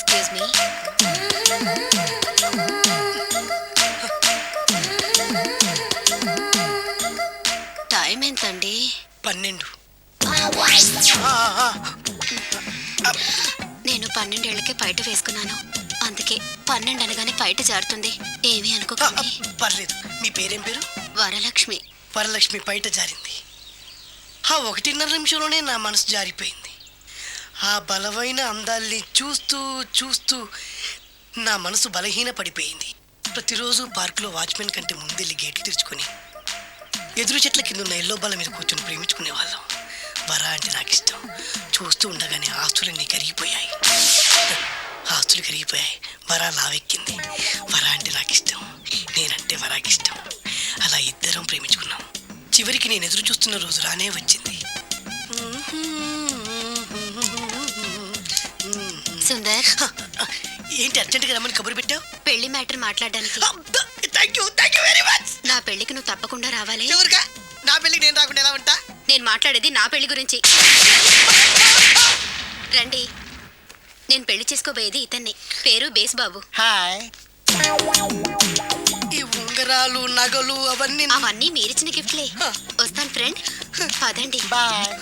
Excuse me. Time ఎంతండి? 12. నేను 12 ఏళ్లకే బయట వేసుకున్నాను. అందుకే 12 అనగానే బయట జారుతుంది. ఏమీ అనుకోకండి. పర్లేదు. మీ పేరేం పేరు? వరలక్ష్మి. వరలక్ష్మి బయట జారింది. ఆ 1.5 నిమిషంలోనే నా మనసు జారిపోయింది. ఆ బలమైన అందాల్ని చూస్తూ చూస్తూ నా మనసు బలహీన పడిపోయింది. ప్రతిరోజు పార్కులో వాచ్మెన్ కంటే ముందెళ్ళి గేట్లు తెరుచుకొని ఎదురు చెట్ల కింద ఉన్న ఎల్లో బాల మీద కూర్చొని ప్రేమించుకునేవాళ్ళం. వర అంటే నాకు ఇష్టం. చూస్తూ ఉండగానే ఆస్తులన్నీ కరిగిపోయాయి. ఆస్తులు కరిగిపోయాయి. వర లావెక్కింది. వర అంటే నాకు ఇష్టం, నేనంటే వరాకి ఇష్టం. అలా ఇద్దరం ప్రేమించుకున్నాం. చివరికి నేను ఎదురు చూస్తున్న రోజు రానే వచ్చింది. సుందర్, ఏంటి అర్జెంట్గా రమ్మని కబురు పెట్టావు? పెళ్లి మ్యాటర్ మాట్లాడడానికి. Thank you very much. నా పెళ్లికి నువ్వు తప్పకుండా రావాలి. ఎవరుగా? నా పెళ్లికి నేను రాకుండా ఎలా ఉంటా? నేను మాట్లాడేది నా పెళ్లి గురించి. రండి. నేను పెళ్లి చేసుకోబోయేది ఇతన్ని. పేరు బేస్బాబు. హాయ్. ఈ ఉంగరాలు నగలు అవన్నీ మీరిచ్చిన గిఫ్ట్లే. వస్తాను ఫ్రెండ్. పదండి. బాయ్.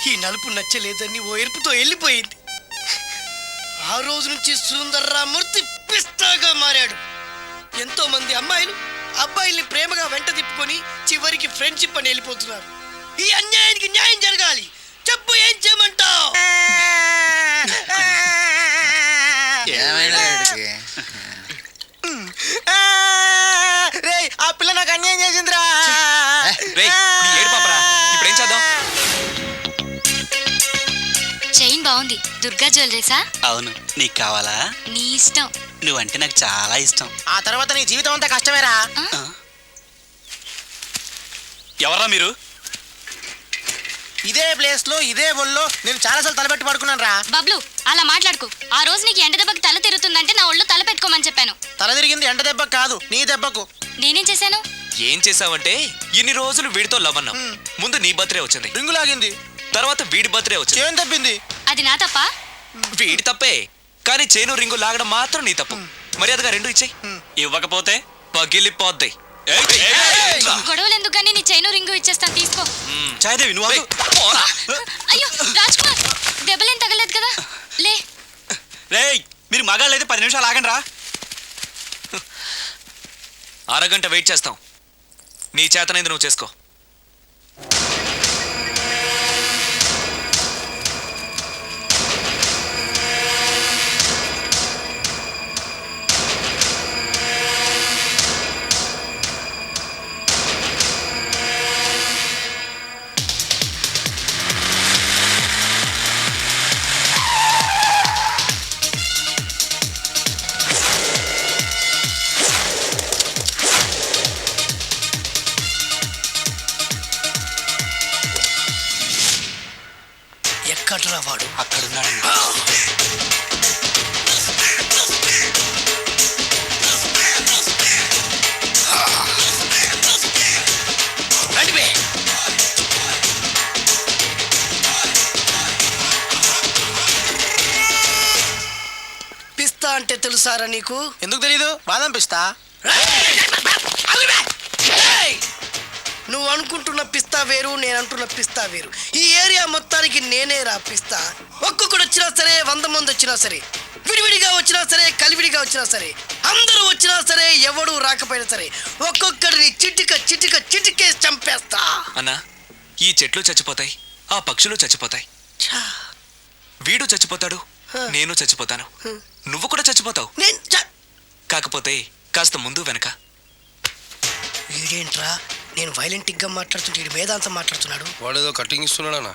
ఈ నలుపు నచ్చలేదని ఓ ఎరుపుతో వెళ్ళిపోయింది. ఆ రోజు నుంచి సుందర్రామూర్తి పిస్తాగా మారాడు. ఎంతో మంది అమ్మాయిలు అబ్బాయిల్ని ప్రేమగా వెంట తిప్పుకొని చివరికి ఫ్రెండ్షిప్ అని వెళ్ళిపోతున్నారు. ఈ అన్యాయానికి న్యాయం జరగాలి. చెప్పు, ఏం చేయమంటావు? ఆ పిల్ల నాకు అన్యాయం చేసిందిరా. ఇప్పుడేం చేద్దాం? చైన్ బాగుంది. దుర్గా జ్యువెలరీసా? అవును. నీకు కావాలా? నీ ఇష్టం. నువ్వంటే నాకు చాలా ఇష్టం. ఆ తర్వాత నీ జీవితం అంతా కష్టమేరా. ఎవరా మీరు? ఇదే ప్లేస్ లో ఇదే ఒళ్ళో నేను చాలాసార్లు తలపెట్టి పడుకున్నాను రా. బబ్లు, అలా మాట్లాడుకో. ఆ రోజు నీకు ఎండ దెబ్బకి తల తిరుగుతుందంటే నా ఒళ్ళు తల పెట్టుకోమని చెప్పాను. తల తిరిగింది ఎండ దెబ్బకు కాదు, నీ దెబ్బకు. నేనేం చేశాను? ఏం చేసావంటే ఇన్ని రోజులు వీడితో లవ్ అన్నాం. ముందు నీ బర్త్డే వచ్చింది, రింగు లాగింది, తర్వాత వీడి బర్త్డే వచ్చింది. చేను తప్పింది. అది నా తప్ప? వీడి తప్పే, కానీ చేను రింగు లాగడం మాత్రం నీ తప్పు. మర్యాదగా రెండు ఇచ్చేయి. ఇవ్వకపోతే పగిలిపోద్ది. గొడవలు ఎందుకు కానీ నీ చైను రింగు ఇచ్చేస్తాను, తీసుకో. చాయదేవి నువ్వు అయ్యో రాజ్ కుమార్, దెబ్బలేం తగలేదు కదా? లే. రేయ్, మీరు మగాళ్ళైతే 10 నిమిషాలు ఆగండి రా. అరగంట వెయిట్ చేస్తాం. నీ చేతనైంది నువ్వు చేసుకో. ఎక్కడరా వాడు? అక్కడున్నాడు. పిస్తా అంటే తెలుసారా నీకు? ఎందుకు తెలీదు? బాదం పిస్తా. నువ్వు అనుకుంటున్న పిస్తా వేరు, నేను అంటున్న పిస్తా వేరు. ఈ ఏరియా మొత్తానికి నేనే రా పిస్తా. ఒక్కొక్కడు వచ్చినా సరే, 100 మంది వచ్చినా సరే, విడివిడిగా వచ్చినా సరే, కలివిడిగా వచ్చినా సరే, అందరూ వచ్చినా సరే, ఎవడు రాకపోయినా సరే, ఒక్కొక్కడిని చిటికేసి చంపేస్తా. అన్నా, ఈ చెట్లు చచ్చిపోతాయి, ఆ పక్షులు చచ్చిపోతాయి, వీడు చచ్చిపోతాడు, నేను చచ్చిపోతాను, నువ్వు కూడా చచ్చిపోతావు. కాకపోతే కాస్త ముందు వెనక. వీడేంట్రా నేను వైలెంటిక్ గా మాట్లాడుతుంటే వీడు వేదాంతం మాట్లాడుతున్నాడు. వాడేదో కటింగ్ ఇస్తున్నాడన్నా.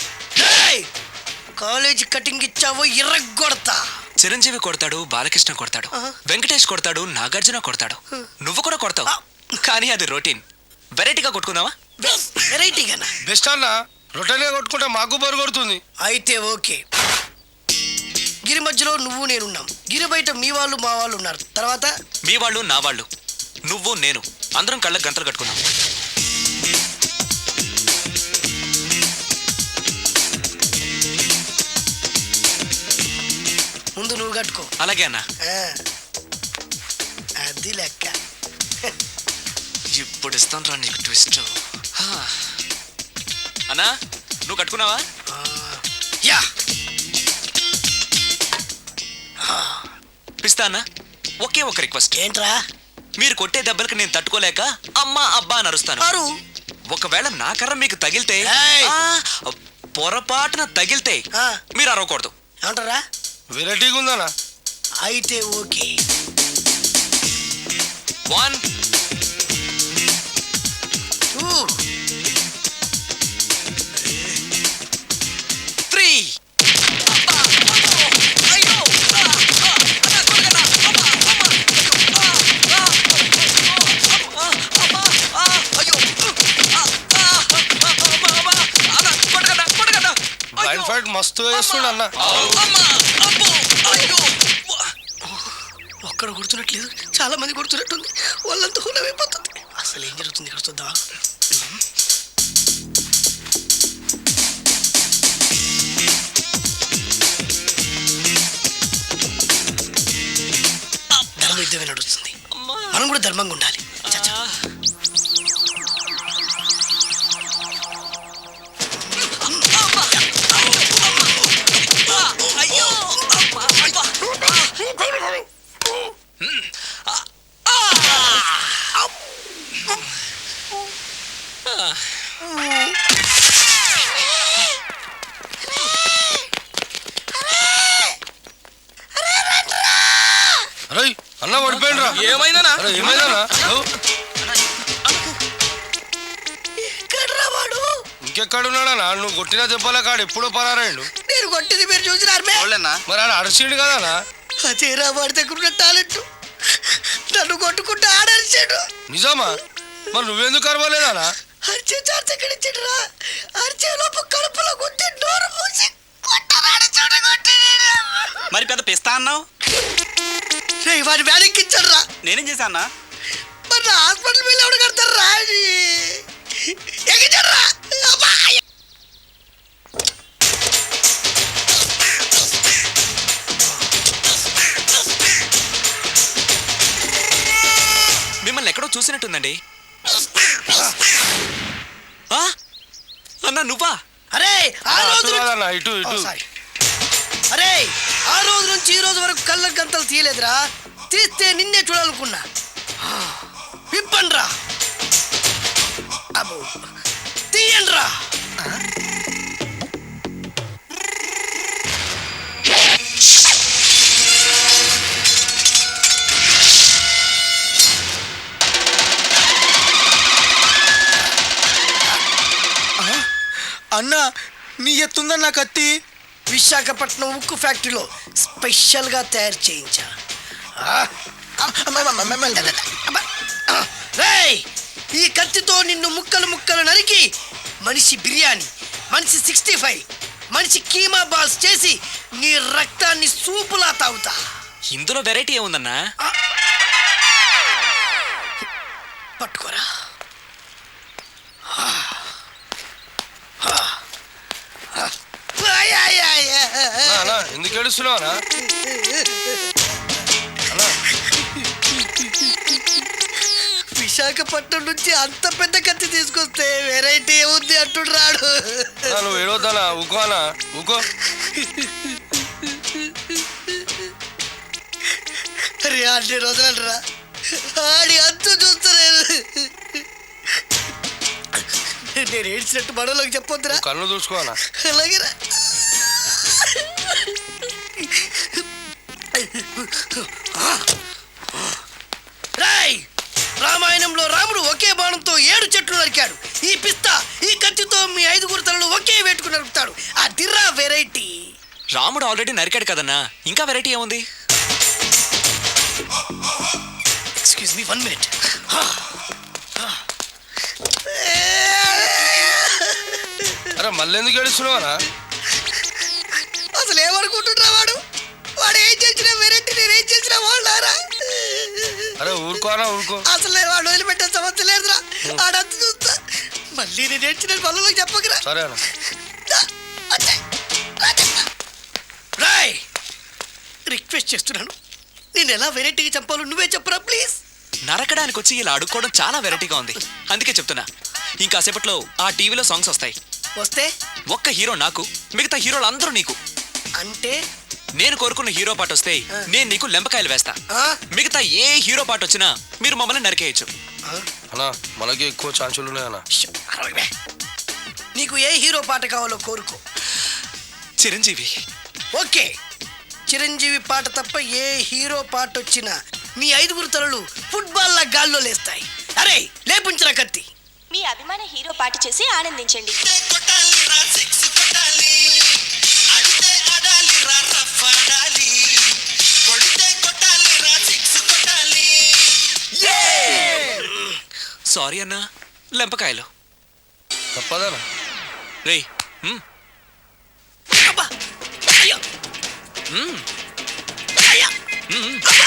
కాలేజీ కటింగ్ ఇచ్చావో ఇర్రగొడతా. చిరంజీవి కొడతాడు, బాలకృష్ణ కొడతాడు, వెంకటేష్ కొడతాడు, నాగార్జున కొడతాడు, నువ్వు కూడా కొడతావు. కానీ అది రొటీన్. వెరైటీగా కొట్టుకుందావా? వెరైటీగానా? బెస్ట్ అన్న. రొటెన్గా కొట్టుకుంటే మాకు బరు కొడుతుంది. అయితే ఓకే. గిరి మధ్యలో నువ్వు నేనున్నాం. గిరి బయట మీ వాళ్ళు మా వాళ్ళు ఉన్నారు. తర్వాత మీ వాళ్ళు నా వాళ్ళు, నువ్వు నేను అందరం కళ్ళకు గంతలు కట్టుకున్నాం. ముందు నువ్వు కట్టుకో. అలాగే అన్న. ఆ, అది లెక్క. ఇప్పుడు ఇస్తాను రా నీకు ట్విస్ట్. అన్నా నువ్వు కట్టుకున్నావా? యా పిస్తా అన్న, ఒకే ఒక రిక్వెస్ట్. ఏంట్రా? మీరు కొట్టే దెబ్బలకి నేను తట్టుకోలేక అమ్మా అబ్బా అని అరుస్తాను. ఆరు ఒకవేళ నా కర్ర మీకు తగిలితే, ఏయ్! పొరపాటున తగిలితే ఆ. మీరు అరవకూడదు. ఏమంటారా? వెరైటీగా ఉందనా? అయితే ఓకే. 1 2 3 బ్లైండ్ ఫైట్ మస్తు వేస్తుండ అన్న. ఒక్కడ గుర్తున్నట్లేదు, చాలా మంది గుర్తున్నట్టుంది. వాళ్ళంతా హులమైపోతుంది. అసలు ఏం జరుగుతుంది ఇక్కడ చూద్దాం. ధర్మ యుద్ధమే నడుస్తుంది. మనం కూడా ధర్మంగా ఉండాలి. చచ్చా. అరే అన్న పడిపోయిండ్రా. ఏమైందనా? అరే ఏమైందనా? ఎక్కడ్రా వాడు? ఇంకెక్కడున్నాడనా? నువ్వు కొట్టినా చెప్పాలా కాడు ఎప్పుడో పరారాయండు. నేను కొట్టింది మీరు చూసినారు. మరి ఆడ అరిచిండు కదనా? అదేరా వాడి దగ్గర ఉన్న టాలెంట్. నన్ను కొట్టుకుంటూ ఆడరిచాడు. నిజమా? మరి నువ్వెందుకు అరవలేదానా? అరిచే చార్జ్ ఎక్కడిచ్చాడురా? అరిచే లోపు కడుపులో గుద్ది నోరు మూసి కొట్టరాడు చూడగొట్టి. మరి పెద్ద పిస్తా అన్నావు, వాడి వ్యాధికిచ్చాడు రా. నేనేం చేశానా? మరి నా హాస్పిటల్ వెళ్ళి ఎవడు కడతారు రా? ఎగించాడు రా. మిమ్మల్ని ఎక్కడో చూసినట్టుందండి. అన్నా నువ్వా? అరే ఆ రోజు కాదన్నా, ఇటు ఇటు. అరే ఆ రోజు నుంచి ఈ రోజు వరకు కళ్ళ గంతలు తీయలేదురా. తీస్తే నిన్నే చూడాలనుకున్నా. విప్పండ్రా. అబ్బో తీయండ్రా. అన్నా నీ ఎత్తుందన్న కత్తి. విశాఖపట్నం ఉక్కు ఫ్యాక్టరీలో స్పెషల్గా తయారు చేయించా. రేయ్ ఈ కత్తితో నిన్ను ముక్కలు ముక్కలు నరికి మనిషి బిర్యానీ, మనిషి 65, మనిషి కీమా బాల్స్ చేసి నీ రక్తాన్ని సూపులా తాగుతా. ఇందులో వెరైటీ ఏముందన్నా? పట్టుకోరా. అన్నా ఎందుకు ఏడుస్తున్నావునా? విశాఖపట్నం నుంచి అంత పెద్ద కత్తి తీసుకొస్తే వెరైటీ ఏముంది అంటుడు రాడు. నువ్వు ఏడవద్దానా? ఊకో అన్నా, ఊకో. అరే అన్ని రోజులరా ఆడి అంతు చూస్తలేదు. నేను ఏడ్చినట్టు మనలోకి చెప్పొద్దురా. కళ్ళు చూసుకోనా? అలాగేరా. రాయ్ రామాయణంలో రాముడు ఒకే బాణంతో 7 చెట్లు నరికాడు. ఈ పిస్తా ఈ కత్తితో మీ 5 తలలు ఒకే వేటుకు నరుకుతాడు. ఆ దిర్రా వెరైటీ. రాముడు ఆల్రెడీ నరికాడు కదన్నా, ఇంకా వెరైటీ ఏముంది? Excuse me 1 minute. అరే మళ్ళీ ఎందుకు ఏడుస్తున్నావునా? అసలు ఏమనుకుంటున్నా వాడు? వాడు ఏం చేసిన వెరైటీ ఊరుకో అన్న ఊరుకో. అసలు వాడు వదిలిపెట్టే సమస్య లేదురా. ఆడంతా చూస్తా. మళ్ళీ నేను ఏడ్చిన పనులకు చెప్పకురా. సరే అన్న. రాయ్ రిక్వెస్ట్ చేస్తున్నాను, నేను ఎలా వెరైటీగా చంపాలో నువ్వే చెప్పరా ప్లీజ్. నరకడానికి వచ్చి ఇలా అడుక్కోవడం చాలా వెరైటీగా ఉంది. అందుకే చెప్తున్నా, ఇంకాసేపట్లో ఆ టీవీలో సాంగ్స్ వస్తాయి. వస్తే ఒక్క హీరో నాకు, మిగతా హీరోలు అందరూ నీకు. అంటే నేను కోరుకున్న హీరో పాట వస్తే నేను నీకు లెంపకాయలు వేస్తా. ఆ? మిగతా ఏ హీరో పాట వచ్చినా మీరు మమ్మల్ని నరికేయచ్చు. అన్న మనకి ఎక్కువ ఛాన్సులు ఉన్నాయన్న. అరవై. నీకు ఏ హీరో పాట కావాలో కోరుకో. చిరంజీవి. ఓకే, చిరంజీవి పాట తప్ప ఏ హీరో పాట వచ్చినా మీ 5 తలలు ఫుట్బాల్ లా గాల్లో లేస్తాయి. అరే లేపుంచిన కత్తి. మీ అభిమాన హీరో పాట చేసి ఆనందించండి. సారీ అన్నా, లెంపకాయలు. తప్పదనా? రేయ్ అబ్బా! అయ్యో! అయ్యా! అబ్బా!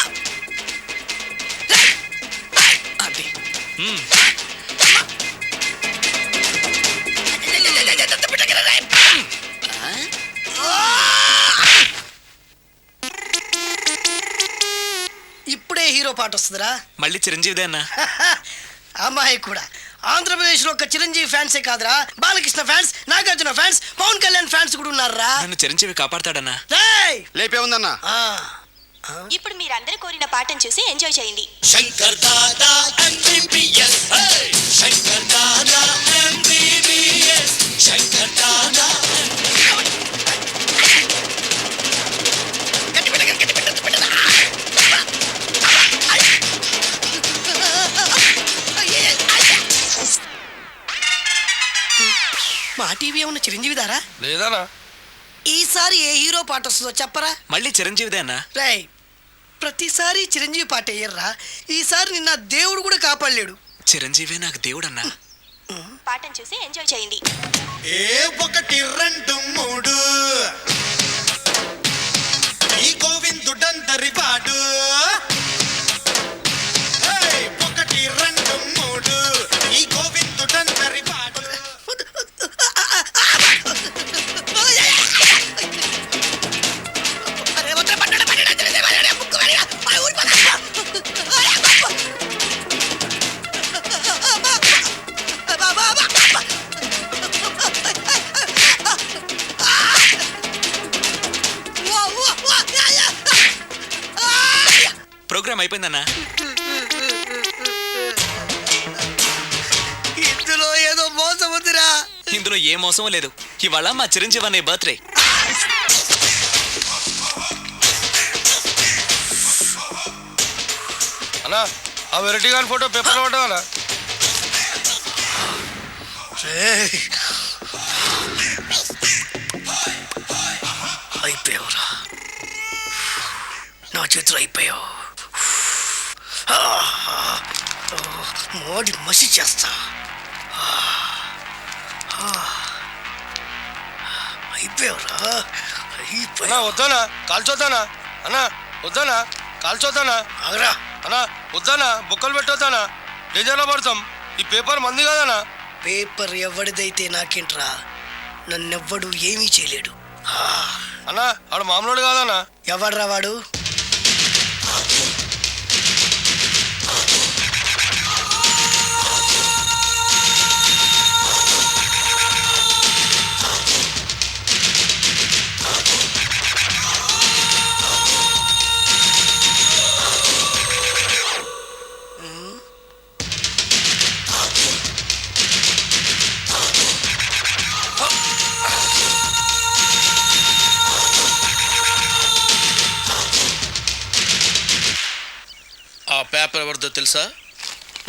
అది ఇప్పుడే హీరో పాట వస్తుందిరా. మళ్ళీ చిరంజీవిదే అన్నా. అమ్మాయి కూడా ఆంధ్రప్రదేశ్ లో ఒక చిరంజీవి ఫ్యాన్సే కాదురా, Balakrishna fans, Nagarjuna fans, Pawan Kalyan fans కూడా ఉన్నారా. నన్ను చిరంజీవి కాపాడతాడన్నా. రేయ్! లేపే ఉందన్నా. ఆ, ఇప్పుడు మీరందరూ కోరిన పాటను చూసి ఎంజాయ్ చేయండి. శంకర్ దాదా MBBS శంకర్ దాదా MBBS శంకర్ దాదా మా టీవీ ఏమన్నా చిరంజీవి దారా? లేదనా? ఈసారి ఏ హీరో పాట వస్తుందో చెప్పరా. మళ్ళీ చిరంజీవిదే అన్నా. రేయ్, ప్రతిసారి చిరంజీవి పాట వేయర్రా. ఈసారి నిన్న దేవుడు కూడా కాపాడలేడు. చిరంజీవే నాకు దేవుడన్నా. పాటను చూసి ఎంజాయ్ చేయండి. 1 2 3 ఈ గోవిందుడందరి వాడు 1 2 3 ఈ గోవిందుడందరి వాడు. ప్రోగ్రామ్ అయిపోయిందన్నా. ఇందులో ఏదో మోసం ఉందిరా. ఇందులో ఏ మోసం లేదు. ఇవాళ మా చిరంజీవి అనే బర్త్డే. అన్నా ఆ వెరైటీ గాని ఫోటో పేపర్లో పడ్డా? అయిపోయావురా, నా చేతులు అయిపోయావు. మోడి మసి చేస్తా. అయిపోయావురా, అన్నా అయిపోయావు. వద్దానా? కాల్చొద్దానా? అన్నా వద్దానా? కాల్చొద్దానా? ఆగరా. అన్నా వద్దానా? బుక్కలు పెట్టొద్దానా? డేంజర్లో పడతాం. ఈ పేపర్ మంది కాదనా? పేపర్ ఎవడిదైతే నాకేంట్రా, నన్నెవ్వడు ఏమీ చేయలేడు. అన్నా ఆడు మామూలు కాదన్నా? ఎవడ్రా వాడు? ఆ పేపర్ ఎవరిదో తెలుసా?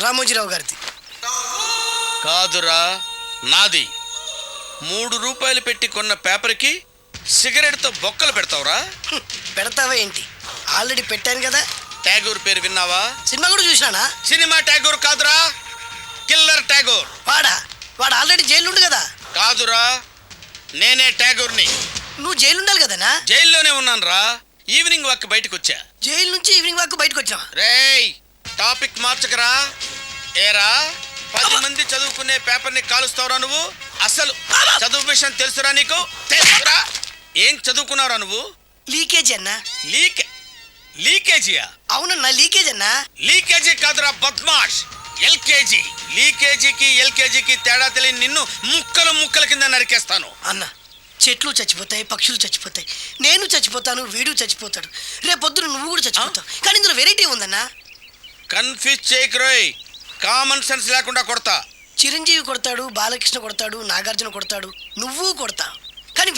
రామోజీరావు గారిది. కాదురా, నాది. 3 రూపాయలు పెట్టి కొన్న పేపర్కి సిగరెట్తో బొక్కలు పెడతావురా? పెడతావా ఏంటి? ఆల్రెడీ పెట్టాను కదా. ట్యాగూర్ పేరు విన్నావా? సినిమా కూడా చూసినానా? సినిమా ట్యాగూర్ కాదురా, కిల్లర్ ట్యాగూర్. వాడు ఆల్రెడీ జైలు ఉండు కదా. కాదురా, నేనే ట్యాగూర్ని. నువ్వు జైలు ఉండాలి కదనా? జైల్లోనే ఉన్నాను రా. ఈవినింగ్ వాక్ బయటకు వచ్చా. జైలు నుంచి ఈవినింగ్ వాక్ బయటకు వచ్చావా? రేయ్, టాపిక్ మార్చకరా. ఏరా 10 మంది చదువుకునే పేపర్ని కాలుస్తావురా నువ్వు? అసలు చదువు విషయం తెలుసురా నీకు? తెలుసురా? ఏం చదువుకున్నావురా నువ్వు? లీకేజ్ అన్నా. లీకేజీయా? అవునన్నా లీకేజ్ అన్నా. లీకేజీ కాదురా బద్మాష్, ఎల్కేజీ. లీకేజీకి ఎల్కేజీకి తేడా తెలియని నిన్ను ముక్కలు ముక్కల కింద నరికేస్తాను. అన్న చెట్లు చచ్చిపోతాయి, పక్షులు చచ్చిపోతాయి, నేను చచ్చిపోతాను, వీడు చచ్చిపోతాడు, రేపొద్దున నువ్వు కూడా చచ్చిపోతావు. కానీ ఇందులో వెరైటీ ఉందన్నా. కన్ఫ్యూజ్ చేయకురోయ్, కామన్ సెన్స్ లేకుండా కొడతా. చిరంజీవి కొడతాడు, బాలకృష్ణ కొడతాడు, నాగార్జున కొడతాడు, నువ్వు కొడతావు. కానీ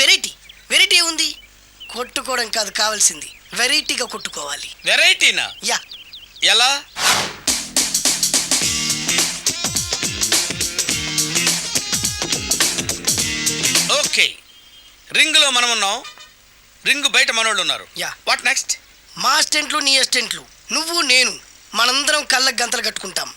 వెరైటీ ఉంది. కొట్టుకోవడం కాదు కావాల్సింది, వెరైటీగా కొట్టుకోవాలి. వెరైటీనా? యా. ఎలా? ఓకే, రింగులో మనం ఉన్నాం, రింగు బయట మనోళ్ళు ఉన్నారు. యా. What next? మా అసిస్టెంట్లు, నీ అసిస్టెంట్లు, నువ్వు నేను, మనందరం కళ్ళకు గంతలు కట్టుకుంటాం.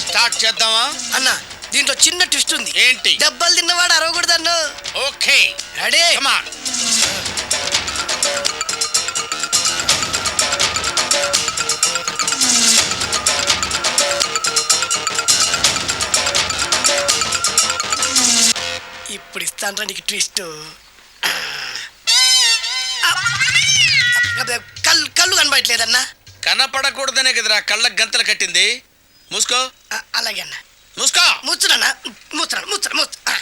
స్టార్ట్ చేద్దామా? అన్న దీంట్లో చిన్న ట్విస్ట్ ఉంది. ఏంటి? దెబ్బలు తిన్నవాడు అరవకూడదన్న. Okay, ready? Come on. ఇప్పుడు ఇస్తాను నీకు ట్విస్ట్. కళ్ళు కనబడట్లేదన్నా. కనపడకూడదనే కదరా కళ్ళకు గంతలు కట్టింది. మూసుకో. అలాగే అన్న. మూసుకో. ముచ్చునన్నా, ముచ్చరా.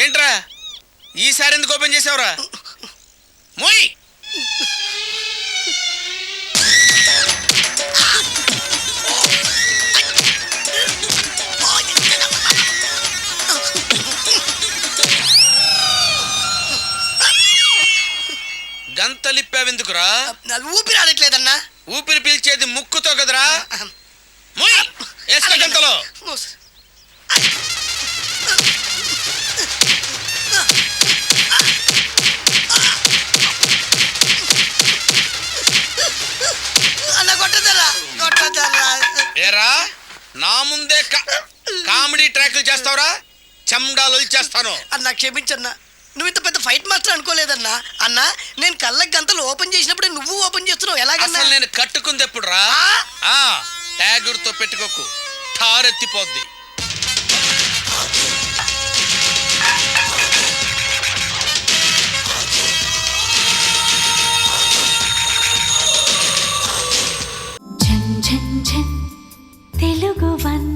ఏంట్రా ఈసారి ఎందుకు ఓపెన్ చేసావురా? మోయ్. గంతలిప్పావెందుకురా? ఊపిరి ఆడట్లేదన్నా. ఊపిరి పీల్చేది ముక్కుతో కదరా. మోయ్, వేసుకో గంతలో. అన్న కొట్టదరా. ఏరా నా ముందే కామెడీ ట్రాక్లు చేస్తావురా? చెమ్డాలు చేస్తాను. అన్న క్షమించన్నా, నువ్వు ఇంత పెద్ద ఫైట్ మాస్టర్ అనుకోలేదన్నా. అన్న నేను కళ్ళకి గంతలు ఓపెన్ చేసినప్పుడే నువ్వు ఓపెన్ చేస్తున్నావు, ఎలాగన్నా? అసలు నేను కట్టుకుంది ఎప్పుడురా? ట్యాగుర్తో పెట్టుకోకు, ఠారెత్తిపోద్ది. తెలుగు వన్